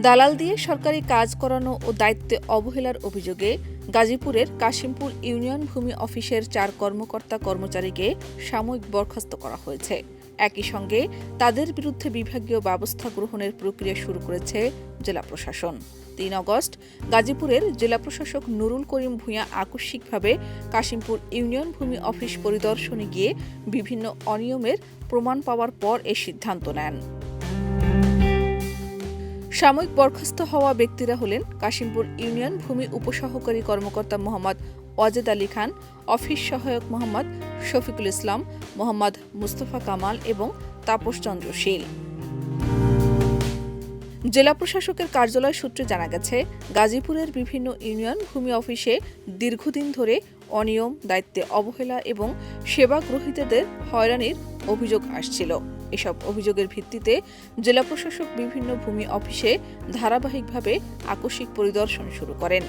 দালাল দিয়ে সরকারি কাজ করানো ও দায়িত্বে অবহেলার অভিযোগে গাজীপুরের কাশিমপুর ইউনিয়ন ভূমি অফিসের ৪ কর্মকর্তা কর্মচারীকে সাময়িক বরখাস্ত করা হয়েছে। একই সঙ্গে তাদের বিরুদ্ধে বিভাগীয় ব্যবস্থা গ্রহণের প্রক্রিয়া শুরু করেছে জেলা প্রশাসন। ৩ আগস্ট গাজীপুরের জেলা প্রশাসক নুরুল করিম ভূঁইয়া আকস্মিকভাবে কাশিমপুর ইউনিয়ন ভূমি অফিস পরিদর্শনে গিয়ে বিভিন্ন অনিয়মের প্রমাণ পাওয়ার পর এ সিদ্ধান্ত নেন। সাময়িক বরখাস্ত হওয়া ব্যক্তিরা হলেন কাশিমপুর ইউনিয়ন ভূমি উপসহকারী কর্মকর্তা মোহাম্মদ ওয়াজেদ আলী খান, অফিস সহায়ক মোহাম্মদ শফিকুল ইসলাম, মোহাম্মদ মুস্তফা কামাল এবং তাপস চন্দ্র শীল। জেলা প্রশাসকের কার্যালয় সূত্রে জানা গেছে, গাজীপুরের বিভিন্ন ইউনিয়ন ভূমি অফিসে দীর্ঘদিন ধরে অনিয়ম, দায়িত্বে অবহেলা এবং সেবা গ্রহীতাদের হয়রানির অভিযোগ আসছিল। এসব অভিযোগের ভিত্তিতে জেলা প্রশাসক বিভিন্ন ভূমি অফিসে ধারাবাহিকভাবে আকস্মিক পরিদর্শন শুরু করেন।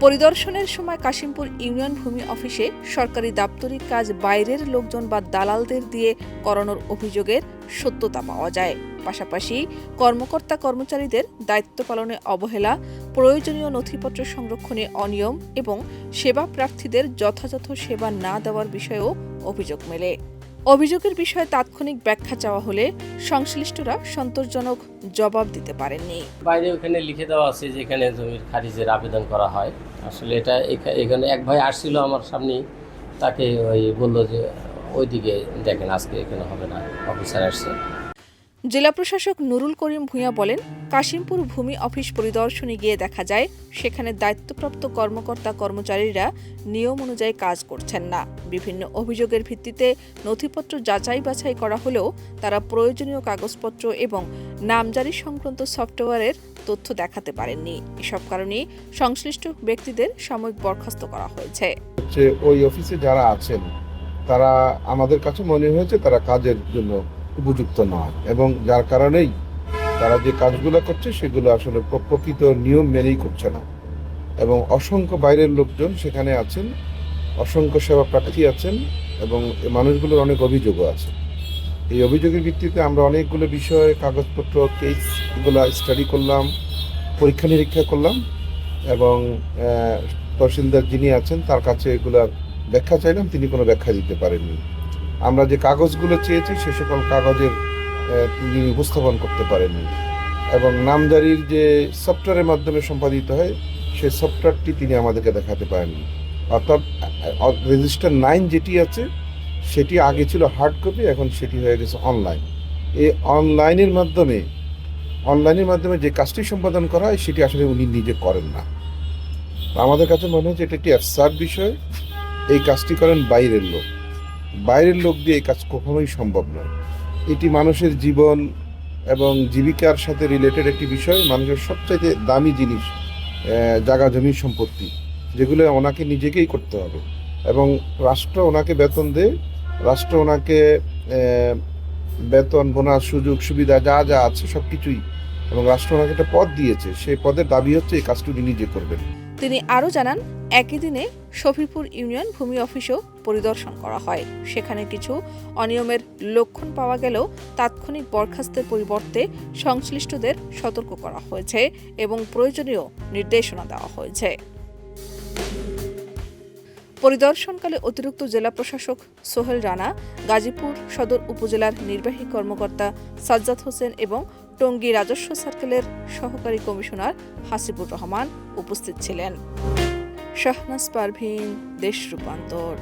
পরিদর্শনের সময় কাশিমপুর ইউনিয়ন ভূমি অফিসে সরকারি দাপ্তরিক কাজ বাইরের লোকজন বা দালালদের দিয়ে করানোর অভিযোগের সত্যতা পাওয়া যায়। পাশাপাশি কর্মকর্তা কর্মচারীদের দায়িত্ব পালনে অবহেলা, প্রয়োজনীয় নথিপত্র সংরক্ষণে অনিয়ম এবং সেবা প্রার্থীদের যথাযথ সেবা না দেওয়ার বিষয়েও অভিযোগ মেলে। অভিযোগের বিষয়ে তাৎক্ষণিক ব্যাখ্যা চাওয়া হলে সংশ্লিষ্টরা সন্তোষজনক জবাব দিতে পারেননি। বাইরে ওখানে লিখে দেওয়া আছে যে এখানে জমির খারিজের আবেদন করা হয়। আসলে এটা এখানে এক ভাই আসছিল আমার সামনে, তাকে বললো যে ওইদিকে দেখেন, আজকে এখানে হবে না, অফিসার আসছে। জেলা প্রশাসক নুরুল করিম ভূঁইয়া বলেন, কাশিমপুর ভূমি অফিস পরিদর্শনে গিয়ে দেখা যায় সেখানে দায়িত্বপ্রাপ্ত কর্মকর্তা কর্মচারীরা নিয়ম অনুযায়ী কাজ করছেন না। বিভিন্ন অভিযোগের ভিত্তিতে নথিপত্র যাচাই বাছাই করা হলেও তারা প্রয়োজনীয় কাগজপত্র এবং নামজারি সংক্রান্ত সফটওয়্যারের তথ্য দেখাতে পারেননি। এসব কারণে সংশ্লিষ্ট ব্যক্তিদের সাময়িক বরখাস্ত করা হয়েছে। ওই অফিসে যারা আছেন তারা আমাদের কাছে মনে হয়েছে তারা কাজের জন্য উপযুক্ত নয়, এবং যার কারণেই তারা যে কাজগুলো করছে সেগুলো আসলে প্রকৃত নিয়ম মেনেই করছে না। এবং অসংখ্য বাইরের লোকজন সেখানে আছেন, অসংখ্য সেবা প্রার্থী আছেন, এবং মানুষগুলোর অনেক অভিযোগও আছে। এই অভিযোগের ভিত্তিতে আমরা অনেকগুলো বিষয়ে কাগজপত্র, কেসগুলো স্টাডি করলাম, পরীক্ষা নিরীক্ষা করলাম, এবং তহসিলদার যিনি আছেন তার কাছে এগুলার ব্যাখ্যা চাইলাম, তিনি কোনো ব্যাখ্যা দিতে পারেননি। আমরা যে কাগজগুলো চেয়েছি সে সকল কাগজের তিনি উপস্থাপন করতে পারেননি, এবং নামজারির যে সফটওয়্যারের মাধ্যমে সম্পাদিত হয় সেই সফটওয়্যারটি তিনি আমাদেরকে দেখাতে পারেননি। অর্থাৎ রেজিস্টার 9 যেটি আছে সেটি আগে ছিল হার্ড কপি, এখন সেটি হয়ে গেছে অনলাইন। এই অনলাইনের মাধ্যমে যে কাজটি সম্পাদন করা হয় সেটি আসলে উনি নিজে করেন না। আমাদের কাছে মনে হচ্ছে এটা একটি অ্যাবসার্ড বিষয়। এই কাজটি করেন বাইরের লোক দিয়ে এই কাজ কখনোই সম্ভব নয়। এটি মানুষের জীবন এবং জীবিকার সাথে রিলেটেড একটি বিষয়। মানুষের সবচাইতে দামি জিনিস জায়গা জমি সম্পত্তি, যেগুলো ওনাকে নিজেকেই করতে হবে, এবং রাষ্ট্র ওনাকে বেতন দেয়, রাষ্ট্র ওনাকে বেতন, বোনাস, সুযোগ সুবিধা যা যা আছে সব কিছুই, এবং রাষ্ট্র ওনাকে একটা পদ দিয়েছে, সেই পদের দাবি হচ্ছে এই কাজটি নিজে করবেন। তিনি আরও জানান, একই দিনে শফিপুর ইউনিয়ন ভূমি অফিসও পরিদর্শন করা হয়। সেখানে কিছু অনিয়মের লক্ষণ পাওয়া গেলেও তাৎক্ষণিক বরখাস্তের পরিবর্তে সংশ্লিষ্টদের সতর্ক করা হয়েছে এবং প্রয়োজনীয় নির্দেশনা দেওয়া হয়েছে। পরিদর্শনকালে অতিরিক্ত জেলা প্রশাসক সোহেল রানা, গাজীপুর সদর উপজেলার নির্বাহী কর্মকর্তা সাজ্জাদ হোসেন এবং টঙ্গী রাজস্ব সার্কেলের সহকারী কমিশনার হাসিবুর রহমান উপস্থিত ছিলেন। শাহনাজ পারভীন, দেশ রূপান্তর।